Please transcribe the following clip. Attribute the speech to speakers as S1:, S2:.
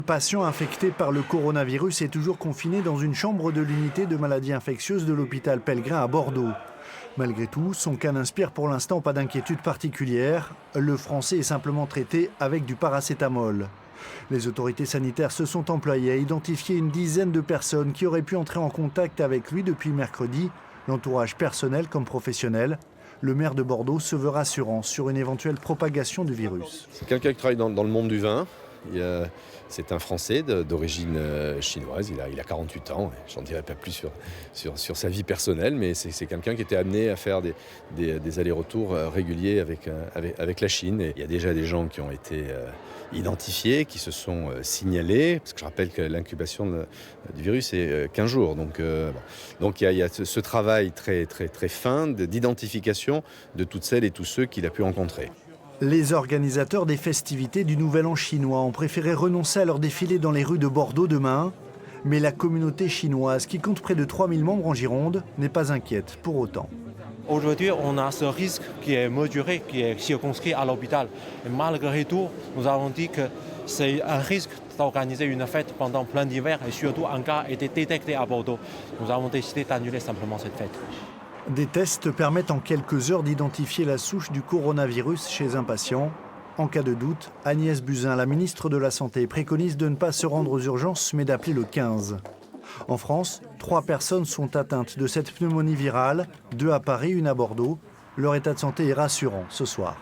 S1: Le patient infecté par le coronavirus est toujours confiné dans une chambre de l'unité de maladies infectieuses de l'hôpital Pellegrin à Bordeaux. Malgré tout, son cas n'inspire pour l'instant pas d'inquiétude particulière. Le Français est simplement traité avec du paracétamol. Les autorités sanitaires se sont employées à identifier une dizaine de personnes qui auraient pu entrer en contact avec lui depuis mercredi, l'entourage personnel comme professionnel. Le maire de Bordeaux se veut rassurant sur une éventuelle propagation du virus.
S2: C'est quelqu'un qui travaille dans le monde du vin. C'est un Français d'origine chinoise, il a 48 ans, j'en dirai pas plus sur sa vie personnelle, mais c'est quelqu'un qui était amené à faire des allers-retours réguliers avec la Chine. Et il y a déjà des gens qui ont été identifiés, qui se sont signalés, parce que je rappelle que l'incubation du virus est 15 jours. Donc il y a ce travail très, très, très fin d'identification de toutes celles et tous ceux qu'il a pu rencontrer.
S1: Les organisateurs des festivités du Nouvel An chinois ont préféré renoncer à leur défilé dans les rues de Bordeaux demain. Mais la communauté chinoise, qui compte près de 3000 membres en Gironde, n'est pas inquiète pour autant.
S3: Aujourd'hui, on a ce risque qui est mesuré, qui est circonscrit à l'hôpital. Et malgré tout, nous avons dit que c'est un risque d'organiser une fête pendant plein d'hiver et surtout un cas a été détecté à Bordeaux. Nous avons décidé d'annuler simplement cette fête.
S1: Des tests permettent en quelques heures d'identifier la souche du coronavirus chez un patient. En cas de doute, Agnès Buzyn, la ministre de la Santé, préconise de ne pas se rendre aux urgences mais d'appeler le 15. En France, 3 personnes sont atteintes de cette pneumonie virale, 2 à Paris, 1 à Bordeaux. Leur état de santé est rassurant ce soir.